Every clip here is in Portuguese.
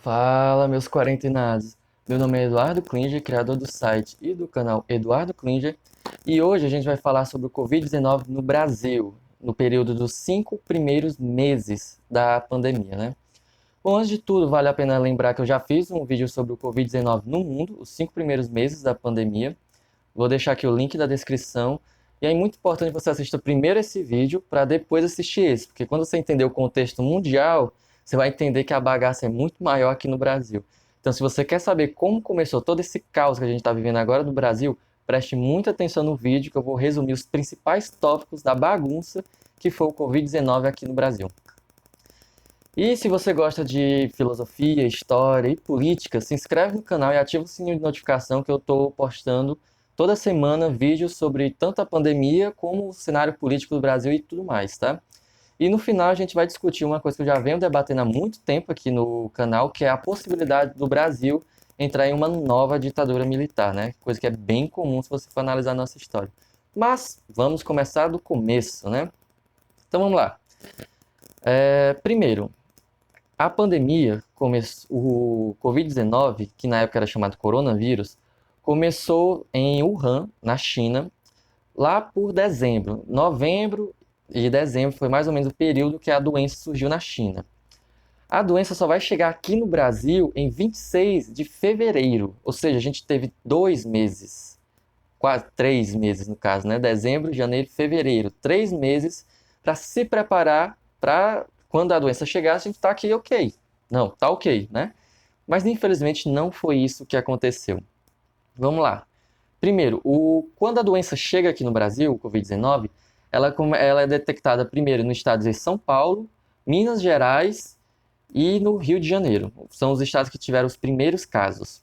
Fala, meus quarentenados! Meu nome é Eduardo Klinger, criador do site e do canal Eduardo Klinger, e hoje a gente vai falar sobre o Covid-19 no Brasil, no período dos 5 primeiros meses da pandemia, né? Bom, antes de tudo, vale a pena lembrar que eu já fiz um vídeo sobre o Covid-19 no mundo, os 5 primeiros meses da pandemia. Vou deixar aqui o link da descrição. E é muito importante que você assista primeiro esse vídeo para depois assistir esse, porque quando você entender o contexto mundial, você vai entender que a bagaça é muito maior aqui no Brasil. Então, se você quer saber como começou todo esse caos que a gente está vivendo agora no Brasil, preste muita atenção no vídeo que eu vou resumir os principais tópicos da bagunça que foi o Covid-19 aqui no Brasil. E se você gosta de filosofia, história e política, se inscreve no canal e ativa o sininho de notificação que eu estou postando toda semana vídeos sobre tanto a pandemia como o cenário político do Brasil e tudo mais, tá? E no final a gente vai discutir uma coisa que eu já venho debatendo há muito tempo aqui no canal, que é a possibilidade do Brasil entrar em uma nova ditadura militar, né? Coisa que é bem comum se você for analisar a nossa história. Mas vamos começar do começo, né? Então vamos lá. Primeiro, a pandemia, o Covid-19, que na época era chamado coronavírus, começou em Wuhan, na China, lá por dezembro. Novembro e dezembro foi mais ou menos o período que a doença surgiu na China. A doença só vai chegar aqui no Brasil em 26 de fevereiro, ou seja, a gente teve 2 meses, quase 3 meses no caso, né? Dezembro, janeiro, fevereiro, 3 meses para se preparar para quando a doença chegar, a gente tá aqui ok. Não, tá ok, né? Mas infelizmente não foi isso que aconteceu. Vamos lá. Primeiro, quando a doença chega aqui no Brasil, o Covid-19, ela é detectada primeiro no estado de São Paulo, Minas Gerais e no Rio de Janeiro. São os estados que tiveram os primeiros casos.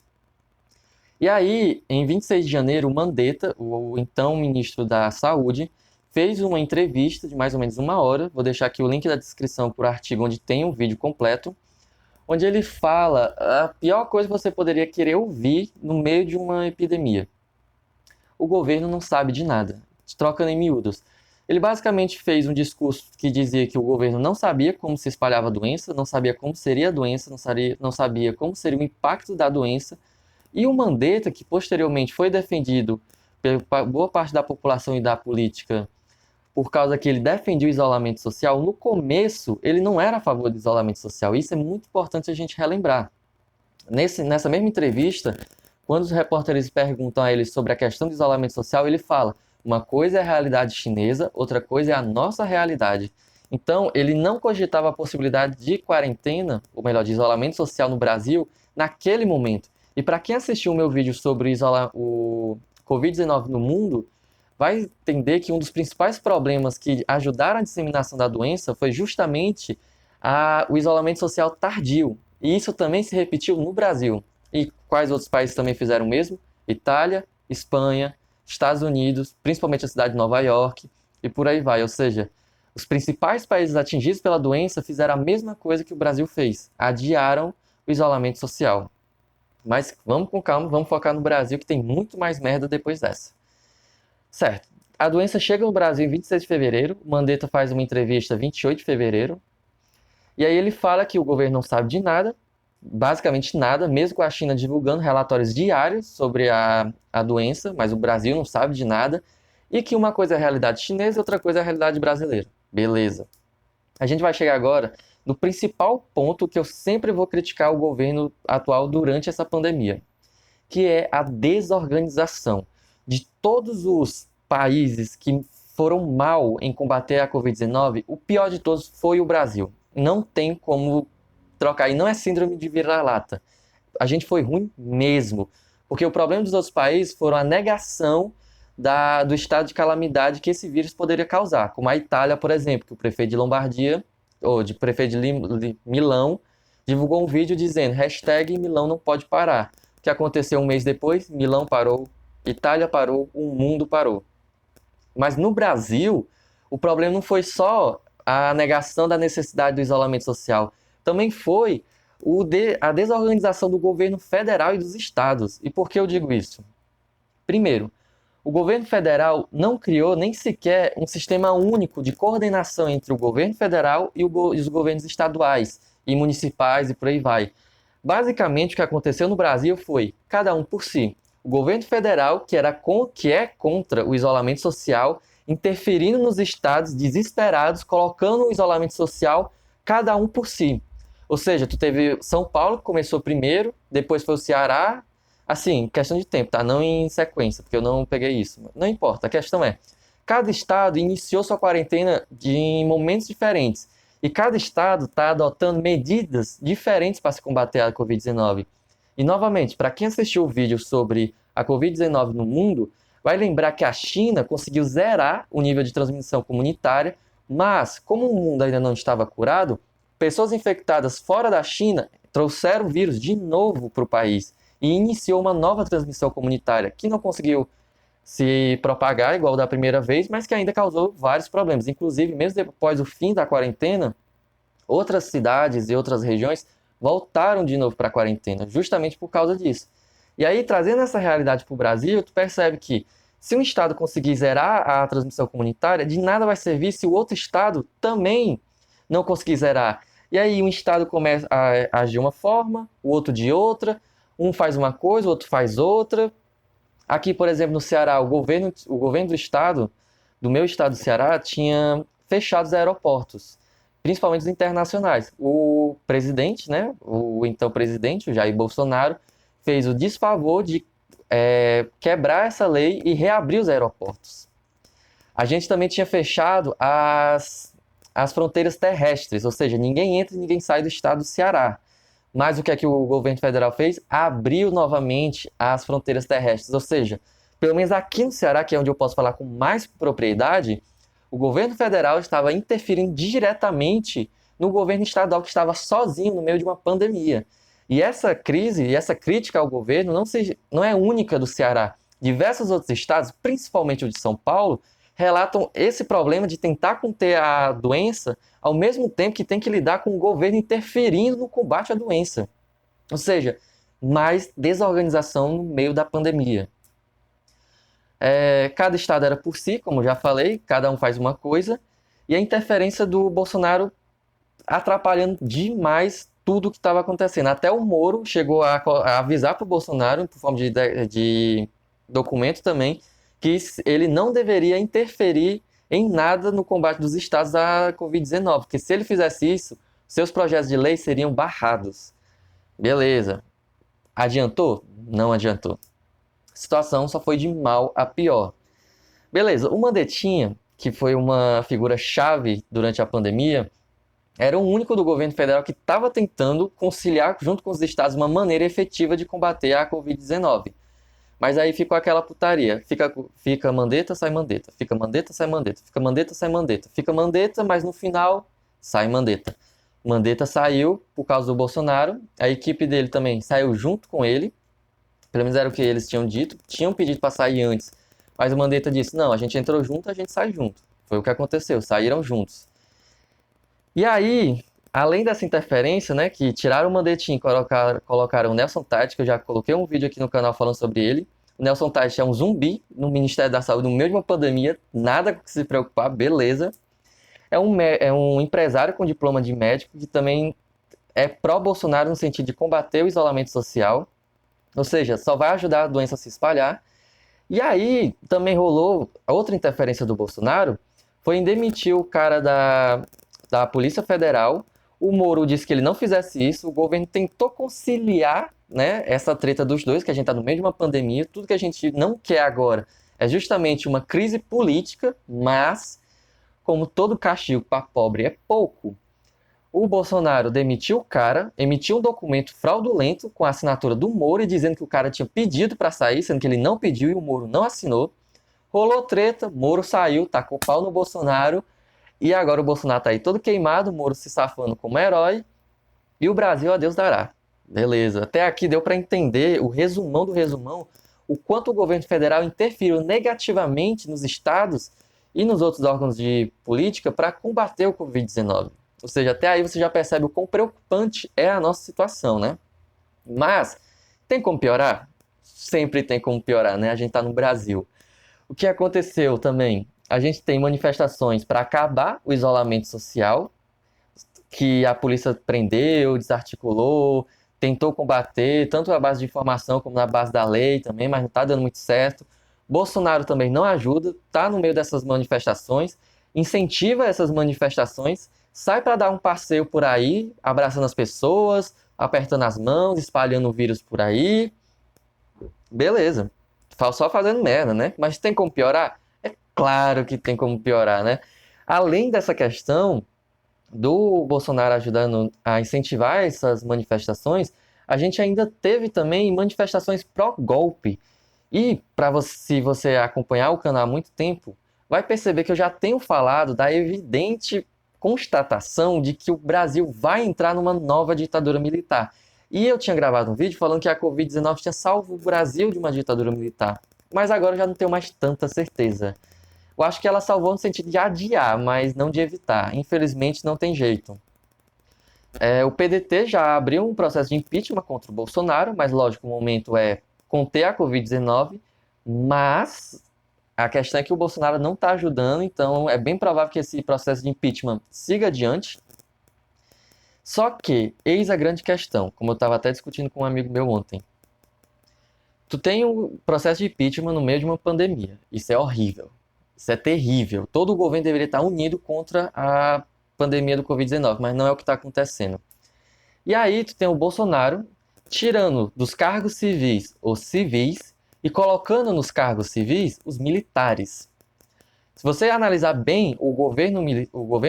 E aí, em 26 de janeiro, o Mandetta, o então ministro da Saúde, fez uma entrevista de mais ou menos 1 hora. Vou deixar aqui o link da descrição para o artigo onde tem o vídeo completo, onde ele fala a pior coisa que você poderia querer ouvir no meio de uma epidemia. O governo não sabe de nada, trocando em miúdos. Ele basicamente fez um discurso que dizia que o governo não sabia como se espalhava a doença, não sabia como seria a doença, não sabia como seria o impacto da doença. E o Mandetta, que posteriormente foi defendido por boa parte da população e da política por causa que ele defendia o isolamento social, no começo ele não era a favor do isolamento social. Isso é muito importante a gente relembrar. Nessa mesma entrevista, quando os repórteres perguntam a ele sobre a questão do isolamento social, ele fala: uma coisa é a realidade chinesa, outra coisa é a nossa realidade. Então, ele não cogitava a possibilidade de quarentena, ou melhor, de isolamento social no Brasil, naquele momento. E para quem assistiu o meu vídeo sobre o Covid-19 no mundo, vai entender que um dos principais problemas que ajudaram a disseminação da doença foi justamente o isolamento social tardio. E isso também se repetiu no Brasil. E quais outros países também fizeram o mesmo? Itália, Espanha, Estados Unidos, principalmente a cidade de Nova York, e por aí vai. Ou seja, os principais países atingidos pela doença fizeram a mesma coisa que o Brasil fez: adiaram o isolamento social. Mas vamos com calma, vamos focar no Brasil, que tem muito mais merda depois dessa. Certo. A doença chega no Brasil em 26 de fevereiro, o Mandetta faz uma entrevista 28 de fevereiro, e aí ele fala que o governo não sabe de nada, basicamente nada, mesmo com a China divulgando relatórios diários sobre a doença, mas o Brasil não sabe de nada, e que uma coisa é a realidade chinesa e outra coisa é a realidade brasileira. Beleza. A gente vai chegar agora no principal ponto que eu sempre vou criticar o governo atual durante essa pandemia, que é a desorganização. De todos os países que foram mal em combater a Covid-19, o pior de todos foi o Brasil. Não tem como trocar. E não é síndrome de vira-lata. A gente foi ruim mesmo. Porque o problema dos outros países foram a negação do estado de calamidade que esse vírus poderia causar. Como a Itália, por exemplo, que o prefeito de Lombardia, ou de prefeito de Milão, divulgou um vídeo dizendo #Milão não pode parar. O que aconteceu um mês depois? Milão parou, Itália parou, o mundo parou. Mas no Brasil, o problema não foi só a negação da necessidade do isolamento social, também foi a desorganização do governo federal e dos estados. E por que eu digo isso? Primeiro, o governo federal não criou nem sequer um sistema único de coordenação entre o governo federal e os governos estaduais e municipais e por aí vai. Basicamente, o que aconteceu no Brasil foi cada um por si. O governo federal, que é contra o isolamento social, interferindo nos estados desesperados, colocando o isolamento social cada um por si. Ou seja, tu teve São Paulo, que começou primeiro, depois foi o Ceará, assim, questão de tempo, tá? Não em sequência, porque eu não peguei isso. Não importa, a questão é, cada estado iniciou sua quarentena em momentos diferentes. E cada estado está adotando medidas diferentes para se combater a Covid-19. E, novamente, para quem assistiu o vídeo sobre a Covid-19 no mundo, vai lembrar que a China conseguiu zerar o nível de transmissão comunitária, mas, como o mundo ainda não estava curado, pessoas infectadas fora da China trouxeram o vírus de novo para o país e iniciou uma nova transmissão comunitária, que não conseguiu se propagar igual da primeira vez, mas que ainda causou vários problemas. Inclusive, mesmo depois do fim da quarentena, outras cidades e outras regiões voltaram de novo para a quarentena, justamente por causa disso. E aí, trazendo essa realidade para o Brasil, tu percebe que se um estado conseguir zerar a transmissão comunitária, de nada vai servir se o outro estado também não conseguir zerar. E aí um estado começa a agir de uma forma, o outro de outra, um faz uma coisa, o outro faz outra. Aqui, por exemplo, no Ceará, o governo do estado, do meu estado do Ceará, tinha fechado os aeroportos, principalmente os internacionais. O presidente, né, o então presidente, o Jair Bolsonaro, fez o desfavor de quebrar essa lei e reabrir os aeroportos. A gente também tinha fechado as fronteiras terrestres, ou seja, ninguém entra e ninguém sai do estado do Ceará. Mas o que é que o governo federal fez? Abriu novamente as fronteiras terrestres, ou seja, pelo menos aqui no Ceará, que é onde eu posso falar com mais propriedade, o governo federal estava interferindo diretamente no governo estadual que estava sozinho no meio de uma pandemia. E essa crise e essa crítica ao governo não é única do Ceará. Diversos outros estados, principalmente o de São Paulo, relatam esse problema de tentar conter a doença ao mesmo tempo que tem que lidar com o governo interferindo no combate à doença. Ou seja, mais desorganização no meio da pandemia. Cada estado era por si, como já falei, cada um faz uma coisa, e a interferência do Bolsonaro atrapalhando demais tudo o que estava acontecendo. Até o Moro chegou a avisar para o Bolsonaro, por forma de documento também, que ele não deveria interferir em nada no combate dos estados à Covid-19, porque se ele fizesse isso, seus projetos de lei seriam barrados. Beleza. Adiantou? Não adiantou. A situação só foi de mal a pior. Beleza, o Mandettinha, que foi uma figura-chave durante a pandemia, era o único do governo federal que estava tentando conciliar junto com os estados uma maneira efetiva de combater a Covid-19. Mas aí ficou aquela putaria. Fica Mandetta, sai Mandetta. Fica Mandetta, sai Mandetta. Fica Mandetta, sai Mandetta. Fica Mandetta, mas no final sai Mandetta. Mandetta saiu por causa do Bolsonaro. A equipe dele também saiu junto com ele. Pelo menos era o que eles tinham dito. Tinham pedido para sair antes. Mas o Mandetta disse, não, a gente entrou junto, a gente sai junto. Foi o que aconteceu, saíram juntos. E aí, além dessa interferência, né, que tiraram o Mandettinha e colocaram o Nelson Taixe, que eu já coloquei um vídeo aqui no canal falando sobre ele. O Nelson Taixe é um zumbi no Ministério da Saúde, no meio de uma pandemia, nada com que se preocupar, beleza. É um empresário com diploma de médico que também é pró-Bolsonaro no sentido de combater o isolamento social, ou seja, só vai ajudar a doença a se espalhar. E aí, também rolou outra interferência do Bolsonaro, foi em demitir o cara da Polícia Federal. O Moro disse que ele não fizesse isso, o governo tentou conciliar, né, essa treta dos dois, que a gente está no meio de uma pandemia, tudo que a gente não quer agora é justamente uma crise política, mas, como todo castigo para pobre é pouco, o Bolsonaro demitiu o cara, emitiu um documento fraudulento com a assinatura do Moro, dizendo que o cara tinha pedido para sair, sendo que ele não pediu e o Moro não assinou. Rolou treta, Moro saiu, tacou pau no Bolsonaro, e agora o Bolsonaro tá aí todo queimado, o Moro se safando como herói, e o Brasil a Deus dará. Beleza, até aqui deu para entender o resumão do resumão, o quanto o governo federal interferiu negativamente nos estados e nos outros órgãos de política para combater o Covid-19. Ou seja, até aí você já percebe o quão preocupante é a nossa situação, né? Mas, tem como piorar? Sempre tem como piorar, né? A gente tá no Brasil. O que aconteceu também? A gente tem manifestações para acabar o isolamento social, que a polícia prendeu, desarticulou, tentou combater, tanto à base de informação como na base da lei também, mas não está dando muito certo. Bolsonaro também não ajuda, está no meio dessas manifestações, incentiva essas manifestações, sai para dar um passeio por aí, abraçando as pessoas, apertando as mãos, espalhando o vírus por aí. Beleza, só fazendo merda, né? Mas tem como piorar? É claro que tem como piorar, né? Além dessa questão do Bolsonaro ajudando a incentivar essas manifestações, a gente ainda teve também manifestações pró-golpe. E para você, se você acompanhar o canal há muito tempo, vai perceber que eu já tenho falado da evidente constatação de que o Brasil vai entrar numa nova ditadura militar. E eu tinha gravado um vídeo falando que a Covid-19 tinha salvo o Brasil de uma ditadura militar. Mas agora eu já não tenho mais tanta certeza. Eu acho que ela salvou no sentido de adiar, mas não de evitar. Infelizmente não tem jeito. O PDT já abriu um processo de impeachment contra o Bolsonaro, mas lógico, o momento é conter a Covid-19, mas a questão é que o Bolsonaro não está ajudando, então é bem provável que esse processo de impeachment siga adiante. Só que, eis a grande questão, como eu estava até discutindo com um amigo meu ontem. Tu tem um processo de impeachment no meio de uma pandemia. Isso é horrível. Isso é terrível. Todo o governo deveria estar unido contra a pandemia do Covid-19, mas não é o que está acontecendo. E aí tu tem o Bolsonaro tirando dos cargos civis os civis e colocando nos cargos civis os militares. Se você analisar bem o governo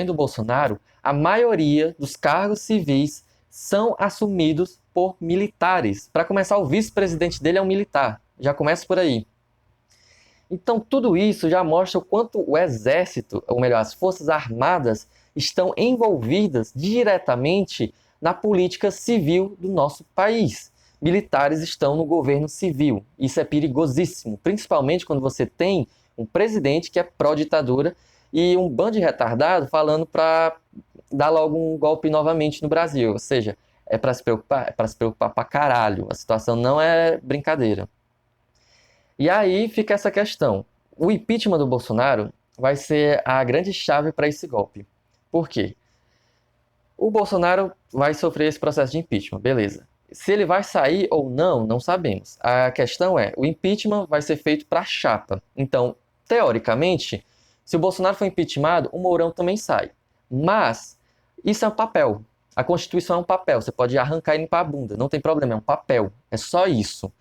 do Bolsonaro, a maioria dos cargos civis são assumidos por militares. Para começar, o vice-presidente dele é um militar. Já começa por aí. Então, tudo isso já mostra o quanto o exército, ou melhor, as forças armadas, estão envolvidas diretamente na política civil do nosso país. Militares estão no governo civil. Isso é perigosíssimo, principalmente quando você tem um presidente que é pró-ditadura e um bando de retardado falando para dar logo um golpe novamente no Brasil. Ou seja, é para se preocupar pra caralho. A situação não é brincadeira. E aí fica essa questão. O impeachment do Bolsonaro vai ser a grande chave para esse golpe. Por quê? O Bolsonaro vai sofrer esse processo de impeachment, beleza. Se ele vai sair ou não, não sabemos. A questão é, o impeachment vai ser feito para a chapa. Então, teoricamente, se o Bolsonaro for impeachmentado, o Mourão também sai. Mas, isso é um papel. A Constituição é um papel. Você pode arrancar e limpar a bunda. Não tem problema, é um papel. É só isso.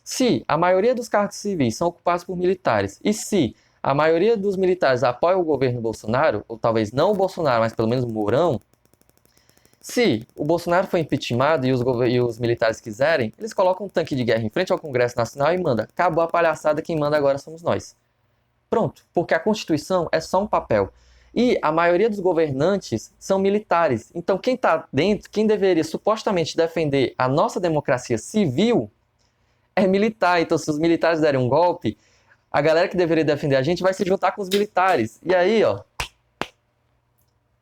Se a maioria dos cargos civis são ocupados por militares, e se a maioria dos militares apoia o governo Bolsonaro, ou talvez não o Bolsonaro, mas pelo menos o Mourão, se o Bolsonaro for impeachmentado e os militares quiserem, eles colocam um tanque de guerra em frente ao Congresso Nacional e manda. Acabou a palhaçada, quem manda agora somos nós. Pronto, porque a Constituição é só um papel. E a maioria dos governantes são militares. Então quem está dentro, quem deveria supostamente defender a nossa democracia civil, é militar. Então se os militares derem um golpe, a galera que deveria defender a gente vai se juntar com os militares. E aí, ó,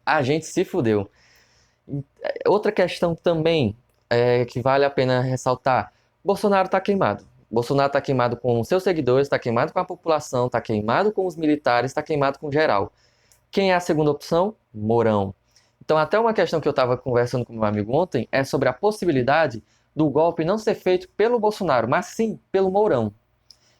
a gente se fudeu. Outra questão também que vale a pena ressaltar: Bolsonaro está queimado. Bolsonaro está queimado com seus seguidores, está queimado com a população, está queimado com os militares, está queimado com geral. Quem é a segunda opção? Mourão. Então, até uma questão que eu estava conversando com meu amigo ontem é sobre a possibilidade do golpe não ser feito pelo Bolsonaro, mas sim pelo Mourão.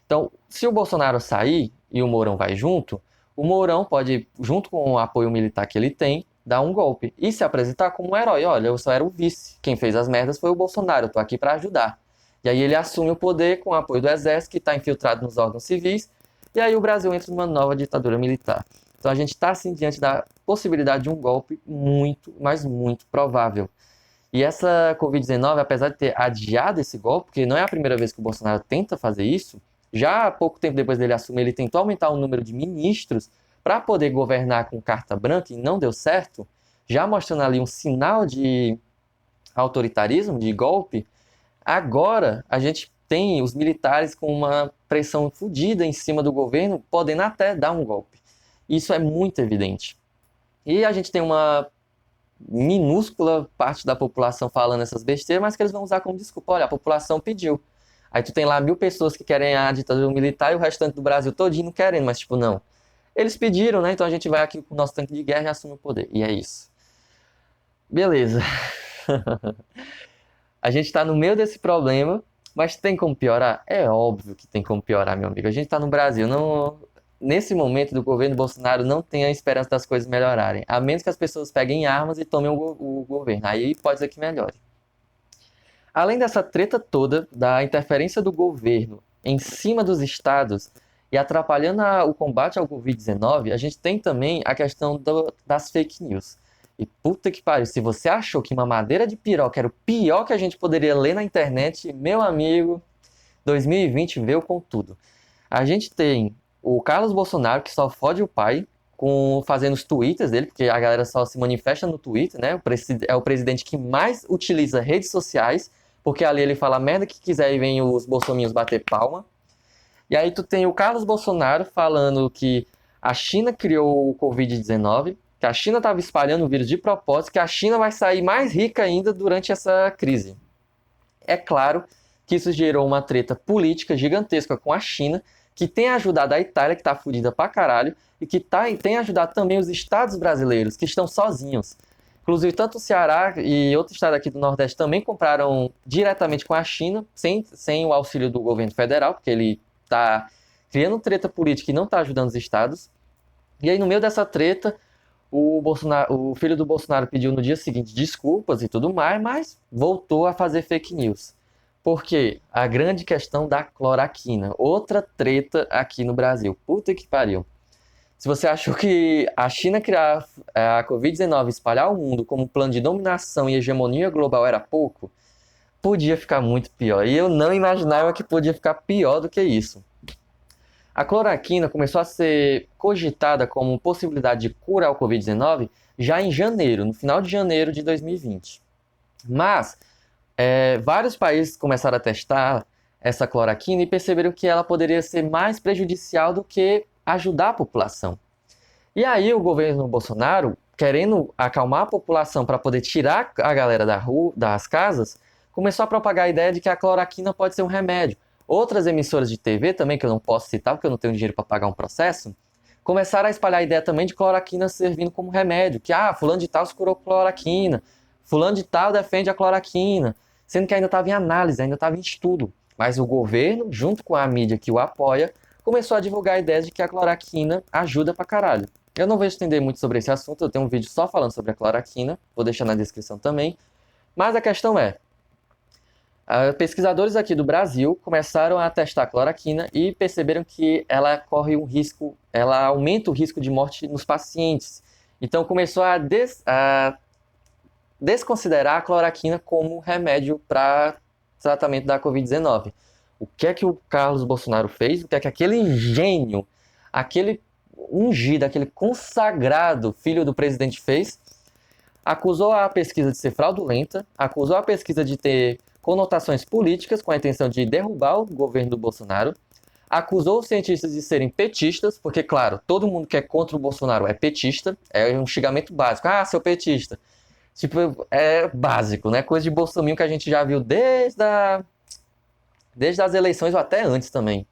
Então, se o Bolsonaro sair e o Mourão vai junto, o Mourão pode, junto com o apoio militar que ele tem, dar um golpe e se apresentar como um herói. Olha, eu só era o vice. Quem fez as merdas foi o Bolsonaro, eu tô aqui para ajudar. E aí ele assume o poder com o apoio do exército, que está infiltrado nos órgãos civis, e aí o Brasil entra numa nova ditadura militar. Então a gente está, assim, diante da possibilidade de um golpe muito, mas muito provável. E essa Covid-19, apesar de ter adiado esse golpe, porque não é a primeira vez que o Bolsonaro tenta fazer isso, já há pouco tempo depois dele assumir, ele tentou aumentar o número de ministros para poder governar com carta branca e não deu certo, já mostrando ali um sinal de autoritarismo, de golpe. Agora a gente tem os militares com uma pressão fodida em cima do governo, podendo até dar um golpe. Isso é muito evidente. E a gente tem uma minúscula parte da população falando essas besteiras, mas que eles vão usar como desculpa. Olha, a população pediu. Aí tu tem lá 1000 pessoas que querem a ditadura militar e o restante do Brasil todinho não querendo, mas tipo, não. Eles pediram, né? Então a gente vai aqui com o nosso tanque de guerra e assume o poder. E é isso. Beleza. A gente está no meio desse problema, mas tem como piorar? É óbvio que tem como piorar, meu amigo. A gente está no Brasil, não... Nesse momento do governo Bolsonaro não tem a esperança das coisas melhorarem, a menos que as pessoas peguem armas e tomem o governo. Aí pode ser que melhore. Além dessa treta toda da interferência do governo em cima dos estados e atrapalhando o combate ao Covid-19, a gente tem também a questão das fake news. E puta que pariu, se você achou que mamadeira de piroca era o pior que a gente poderia ler na internet, meu amigo, 2020 veio com tudo. A gente tem o Carlos Bolsonaro, que só fode o pai, fazendo os tweets dele, porque a galera só se manifesta no Twitter, né? É o presidente que mais utiliza redes sociais, porque ali ele fala a merda que quiser e vem os bolsominhos bater palma. E aí tu tem o Carlos Bolsonaro falando que a China criou o Covid-19, que a China estava espalhando o vírus de propósito, que a China vai sair mais rica ainda durante essa crise. É claro que isso gerou uma treta política gigantesca com a China, que tem ajudado a Itália, que está fodida pra caralho, e que tem ajudado também os estados brasileiros, que estão sozinhos. Inclusive, tanto o Ceará e outros estados aqui do Nordeste também compraram diretamente com a China, sem o auxílio do governo federal, porque ele está criando treta política e não está ajudando os estados. E aí, no meio dessa treta, o filho do Bolsonaro pediu no dia seguinte desculpas e tudo mais, mas voltou a fazer fake news. Por quê? A grande questão da cloroquina. Outra treta aqui no Brasil. Puta que pariu. Se você achou que a China criar a Covid-19 e espalhar o mundo como um plano de dominação e hegemonia global era pouco, podia ficar muito pior. E eu não imaginava que podia ficar pior do que isso. A cloroquina começou a ser cogitada como possibilidade de cura ao Covid-19 já em janeiro, no final de janeiro de 2020. Mas vários países começaram a testar essa cloroquina e perceberam que ela poderia ser mais prejudicial do que ajudar a população. E aí o governo Bolsonaro, querendo acalmar a população para poder tirar a galera das casas, começou a propagar a ideia de que a cloroquina pode ser um remédio. Outras emissoras de TV também, que eu não posso citar porque eu não tenho dinheiro para pagar um processo, começaram a espalhar a ideia também de cloroquina servindo como remédio, que fulano de tal se curou com cloroquina, fulano de tal defende a cloroquina, sendo que ainda estava em análise, ainda estava em estudo. Mas o governo, junto com a mídia que o apoia, começou a divulgar a ideia de que a cloroquina ajuda pra caralho. Eu não vou estender muito sobre esse assunto, eu tenho um vídeo só falando sobre a cloroquina, vou deixar na descrição também. Mas a questão é, pesquisadores aqui do Brasil começaram a testar a cloroquina e perceberam que ela corre um risco, ela aumenta o risco de morte nos pacientes. Então começou a desconsiderar a cloroquina como remédio para tratamento da Covid-19. O que é que o Carlos Bolsonaro fez? O que é que aquele gênio, aquele ungido, aquele consagrado filho do presidente fez? Acusou a pesquisa de ser fraudulenta, acusou a pesquisa de ter conotações políticas com a intenção de derrubar o governo do Bolsonaro, acusou os cientistas de serem petistas, porque, claro, todo mundo que é contra o Bolsonaro é petista, é um xingamento básico. Seu petista. Tipo, é básico, né? Coisa de bolsominion que a gente já viu desde as eleições ou até antes também.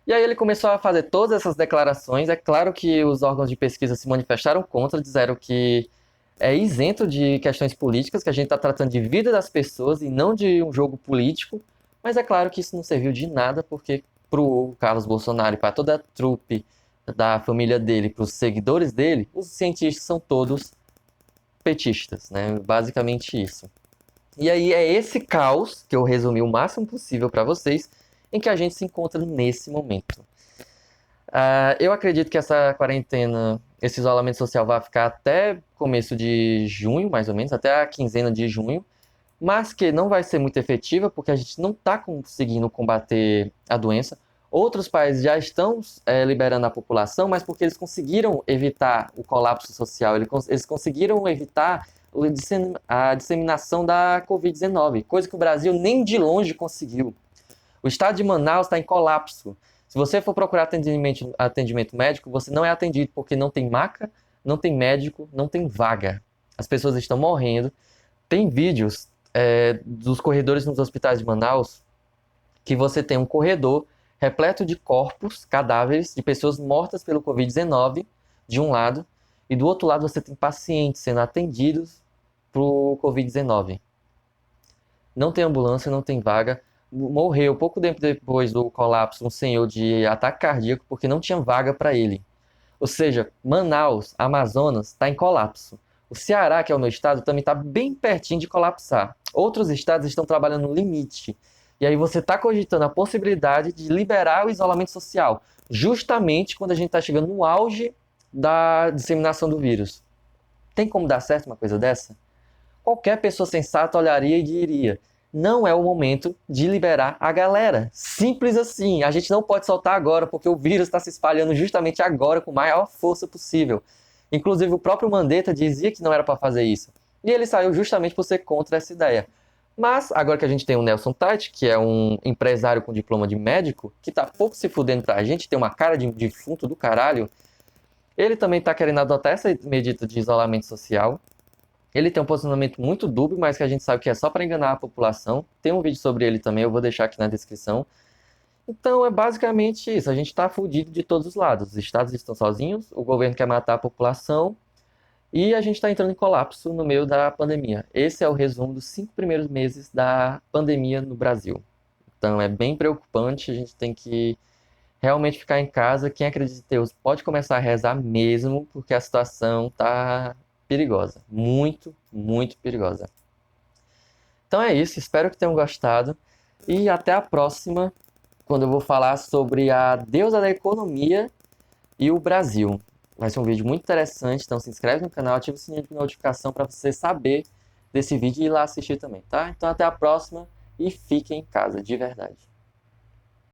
E aí ele começou a fazer todas essas declarações. É claro que os órgãos de pesquisa se manifestaram contra, disseram que é isento de questões políticas, que a gente está tratando de vida das pessoas e não de um jogo político. Mas é claro que isso não serviu de nada, porque para o Carlos Bolsonaro e para toda a trupe da família dele, para os seguidores dele, os cientistas são todos petistas, né? Basicamente isso. E aí é esse caos que eu resumi o máximo possível para vocês, em que a gente se encontra nesse momento. Eu acredito que essa quarentena, esse isolamento social vai ficar até começo de junho, mais ou menos, até a quinzena de junho, mas que não vai ser muito efetiva, porque a gente não está conseguindo combater a doença. Outros países já estão liberando a população, mas porque eles conseguiram evitar o colapso social, eles conseguiram evitar a disseminação da Covid-19, coisa que o Brasil nem de longe conseguiu. O estado de Manaus está em colapso. Se você for procurar atendimento médico, você não é atendido porque não tem maca, não tem médico, não tem vaga. As pessoas estão morrendo. Tem vídeos dos corredores nos hospitais de Manaus que você tem um corredor repleto de corpos, cadáveres de pessoas mortas pelo Covid-19, de um lado, e do outro lado você tem pacientes sendo atendidos para o Covid-19. não tem ambulância, não tem vaga. Morreu pouco tempo depois do colapso um senhor de ataque cardíaco porque não tinha vaga para ele. Ou seja, Manaus, Amazonas, está em colapso. O Ceará, que é o meu estado, também está bem pertinho de colapsar. Outros estados estão trabalhando no limite. E aí você está cogitando a possibilidade de liberar o isolamento social, justamente quando a gente está chegando no auge da disseminação do vírus. Tem como dar certo uma coisa dessa? Qualquer pessoa sensata olharia e diria: não é o momento de liberar a galera. Simples assim. A gente não pode soltar agora, porque o vírus está se espalhando justamente agora com maior força possível. Inclusive, o próprio Mandetta dizia que não era para fazer isso. E ele saiu justamente por ser contra essa ideia. Mas, agora que a gente tem o Nelson Tait, que é um empresário com diploma de médico, que tá pouco se fudendo pra gente, tem uma cara de defunto do caralho, ele também tá querendo adotar essa medida de isolamento social. Ele tem um posicionamento muito dúbio, mas que a gente sabe que é só para enganar a população. Tem um vídeo sobre ele também, eu vou deixar aqui na descrição. Então é basicamente isso, a gente está fudido de todos os lados. Os estados estão sozinhos, o governo quer matar a população e a gente está entrando em colapso no meio da pandemia. Esse é o resumo dos 5 primeiros meses da pandemia no Brasil. Então é bem preocupante, a gente tem que realmente ficar em casa. Quem acredita em Deus pode começar a rezar mesmo, porque a situação tá perigosa. Muito, muito perigosa. Então é isso, espero que tenham gostado. E até a próxima, quando eu vou falar sobre a deusa da economia e o Brasil. Vai ser um vídeo muito interessante, então se inscreve no canal, ativa o sininho de notificação para você saber desse vídeo e ir lá assistir também, tá? Então até a próxima e fiquem em casa, de verdade.